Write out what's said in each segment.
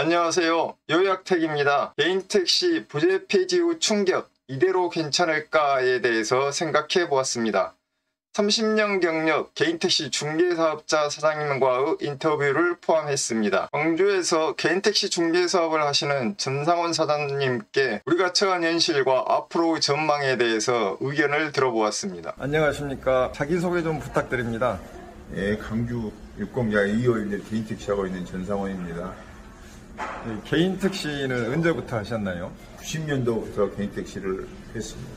안녕하세요. 요약택입니다. 개인택시 부재 폐지 후 충격, 이대로 괜찮을까에 대해서 생각해 보았습니다. 30년 경력 개인택시 중개사업자 사장님과의 인터뷰를 포함했습니다. 광주에서 개인택시 중개사업을 하시는 전상원 사장님께 우리가 처한 현실과 앞으로의 전망에 대해서 의견을 들어보았습니다. 안녕하십니까. 자기소개 좀 부탁드립니다. 예, 강주 60야 2호 개인택시 하고 있는 전상원입니다. 개인택시는 언제부터 하셨나요? 90년도부터 개인택시를 했습니다.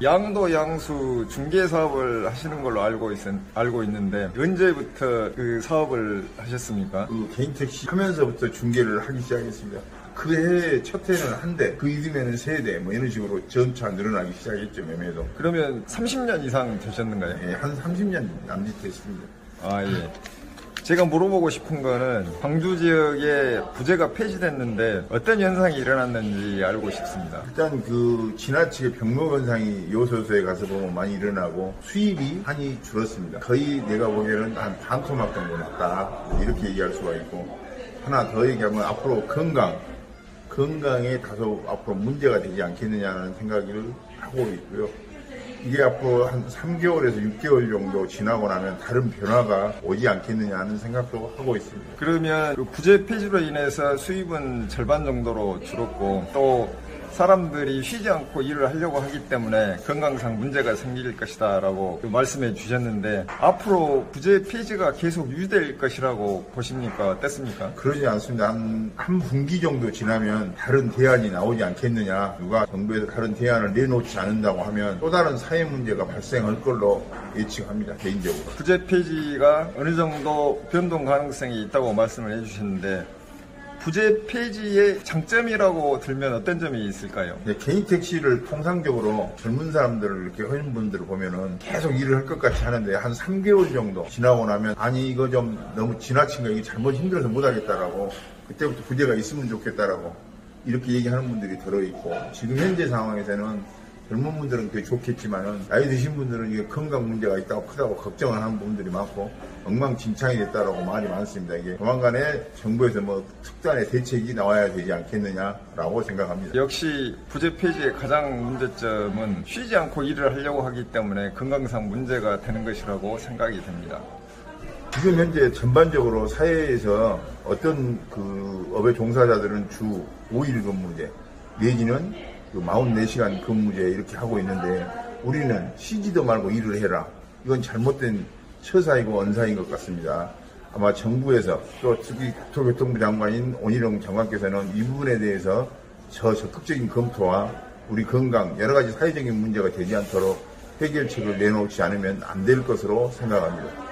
양도 양수 중개사업을 하시는 걸로 알고 있는데 언제부터 그 사업을 하셨습니까? 그 개인택시 하면서부터 중개를 하기 시작했습니다. 그 해 첫 해는 한 대, 그 이듬해는 세 대, 뭐 이런 식으로 점차 늘어나기 시작했죠, 매매도. 그러면 30년 이상 되셨는가요? 예, 한 30년 남짓 됐습니다. 아, 예. 제가 물어보고 싶은 거는 광주 지역에 부재가 폐지됐는데 어떤 현상이 일어났는지 알고 싶습니다. 일단 그 지나치게 병목 현상이 요소수에 가서 보면 많이 일어나고 수입이 많이 줄었습니다. 거의 내가 보기에는 한 반토막 정도 났다, 이렇게 얘기할 수가 있고, 하나 더 얘기하면 앞으로 건강에 다소 앞으로 문제가 되지 않겠느냐는 생각을 하고 있고요. 이게 앞으로 한 3개월에서 6개월 정도 지나고 나면 다른 변화가 오지 않겠느냐 하는 생각도 하고 있습니다. 그러면 그 부재 폐지로 인해서 수입은 절반 정도로 줄었고 또 사람들이 쉬지 않고 일을 하려고 하기 때문에 건강상 문제가 생길 것이다 라고 말씀해 주셨는데 앞으로 부재 폐지가 계속 유지될 것이라고 보십니까? 어떻습니까? 그러지 않습니다. 한 분기 정도 지나면 다른 대안이 나오지 않겠느냐. 누가 정부에서 다른 대안을 내놓지 않는다고 하면 또 다른 사회 문제가 발생할 걸로 예측합니다. 개인적으로. 부재 폐지가 어느 정도 변동 가능성이 있다고 말씀을 해주셨는데 부재 폐지의 장점이라고 들면 어떤 점이 있을까요? 네, 개인택시를 통상적으로 젊은 사람들을 이렇게 하는 분들을 보면은 계속 일을 할 것 같이 하는데 한 3개월 정도 지나고 나면 아니 이거 좀 너무 지나친 거 이게 잘못 힘들어서 못하겠다라고 그때부터 부재가 있으면 좋겠다라고 이렇게 얘기하는 분들이 들어있고 지금 현재 상황에서는 젊은 분들은 그게 좋겠지만은 나이 드신 분들은 이게 건강 문제가 있다고 크다고 걱정을 하는 분들이 많고 엉망진창이 됐다라고 말이 많습니다. 이게 조만간에 정부에서 뭐 특단의 대책이 나와야 되지 않겠느냐라고 생각합니다. 역시 부재 폐지의 가장 문제점은 쉬지 않고 일을 하려고 하기 때문에 건강상 문제가 되는 것이라고 생각이 됩니다. 지금 현재 전반적으로 사회에서 어떤 그 업의 종사자들은 주 5일 근무제 내지는 그 44시간 근무제 이렇게 하고 있는데 우리는 쉬지도 말고 일을 해라. 이건 잘못된 처사이고 언사인 것 같습니다. 아마 정부에서 또 특히 국토교통부 장관인 원희룡 장관께서는 이 부분에 대해서 적극적인 검토와 우리 건강 여러 가지 사회적인 문제가 되지 않도록 해결책을 내놓지 않으면 안 될 것으로 생각합니다.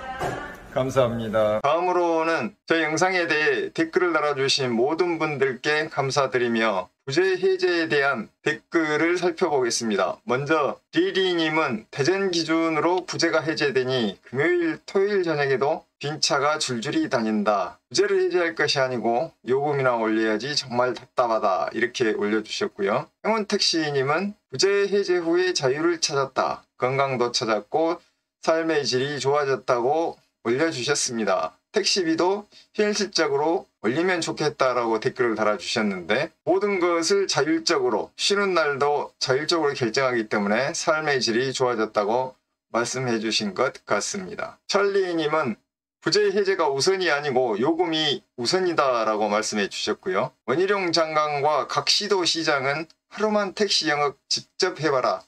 감사합니다. 다음으로는 저 영상에 대해 댓글을 달아주신 모든 분들께 감사드리며 부재 해제에 대한 댓글을 살펴보겠습니다. 먼저 리리님은 대전 기준으로 부재가 해제되니 금요일 토요일 저녁에도 빈차가 줄줄이 다닌다. 부재를 해제할 것이 아니고 요금이나 올려야지 정말 답답하다. 이렇게 올려주셨고요. 행운택시님은 부재 해제 후에 자유를 찾았다. 건강도 찾았고 삶의 질이 좋아졌다고 올려주셨습니다. 택시비도 현실적으로 올리면 좋겠다라고 댓글을 달아주셨는데 모든 것을 자율적으로 쉬는 날도 자율적으로 결정하기 때문에 삶의 질이 좋아졌다고 말씀해 주신 것 같습니다. 찰리님은 부재 해제가 우선이 아니고 요금이 우선이다라고 말씀해 주셨고요. 원희룡 장관과 각 시도시장은 하루만 택시 영업 직접 해봐라.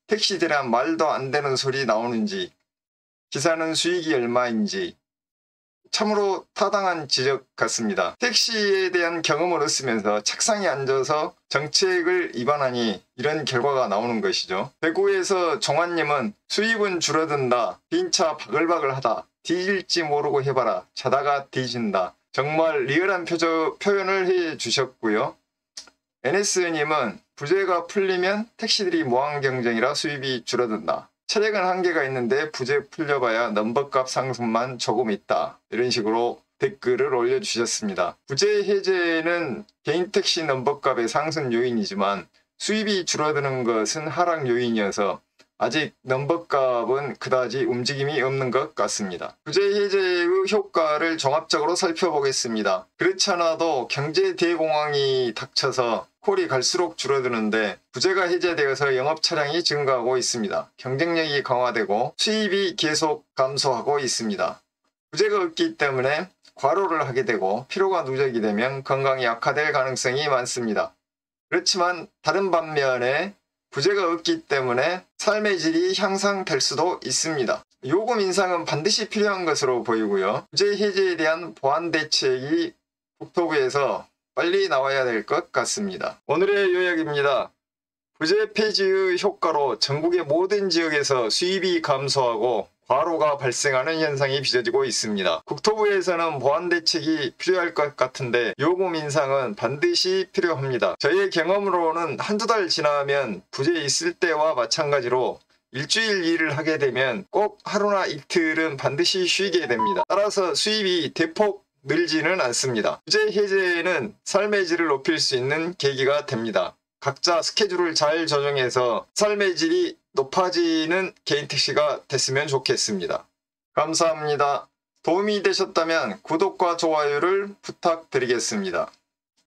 택시들이란 말도 안 되는 소리 나오는지 기사는 수익이 얼마인지 참으로 타당한 지적 같습니다. 택시에 대한 경험을 얻으면서 책상에 앉아서 정책을 위반하니 이런 결과가 나오는 것이죠. 대구에서 종환님은 수입은 줄어든다. 빈차 바글바글하다. 뒤질지 모르고 해봐라. 자다가 뒤진다. 정말 리얼한 표현을 해주셨고요. NS님은 부재가 풀리면 택시들이 무한 경쟁이라 수입이 줄어든다. 차량은 한계가 있는데 부재 풀려봐야 넘버값 상승만 조금 있다. 이런 식으로 댓글을 올려주셨습니다. 부재 해제는 개인택시 넘버값의 상승 요인이지만 수입이 줄어드는 것은 하락 요인이어서 아직 넘버값은 그다지 움직임이 없는 것 같습니다. 부재 해제의 효과를 종합적으로 살펴보겠습니다. 그렇지 않아도 경제 대공황이 닥쳐서 콜이 갈수록 줄어드는데 부재가 해제되어서 영업 차량이 증가하고 있습니다. 경쟁력이 강화되고 수입이 계속 감소하고 있습니다. 부재가 없기 때문에 과로를 하게 되고 피로가 누적이 되면 건강이 악화될 가능성이 많습니다. 그렇지만 다른 반면에 부재가 없기 때문에 삶의 질이 향상될 수도 있습니다. 요금 인상은 반드시 필요한 것으로 보이고요. 부재 해제에 대한 보완 대책이 국토부에서 빨리 나와야 될 것 같습니다. 오늘의 요약입니다. 부재 폐지의 효과로 전국의 모든 지역에서 수입이 감소하고 과로가 발생하는 현상이 빚어지고 있습니다. 국토부에서는 보완 대책이 필요할 것 같은데 요금 인상은 반드시 필요합니다. 저의 경험으로는 한두 달 지나면 부재 있을 때와 마찬가지로 일주일 일을 하게 되면 꼭 하루나 이틀은 반드시 쉬게 됩니다. 따라서 수입이 대폭 늘지는 않습니다. 부재 해제는 삶의 질을 높일 수 있는 계기가 됩니다. 각자 스케줄을 잘 조정해서 삶의 질이 높아지는 개인 택시가 됐으면 좋겠습니다. 감사합니다. 도움이 되셨다면 구독과 좋아요를 부탁드리겠습니다.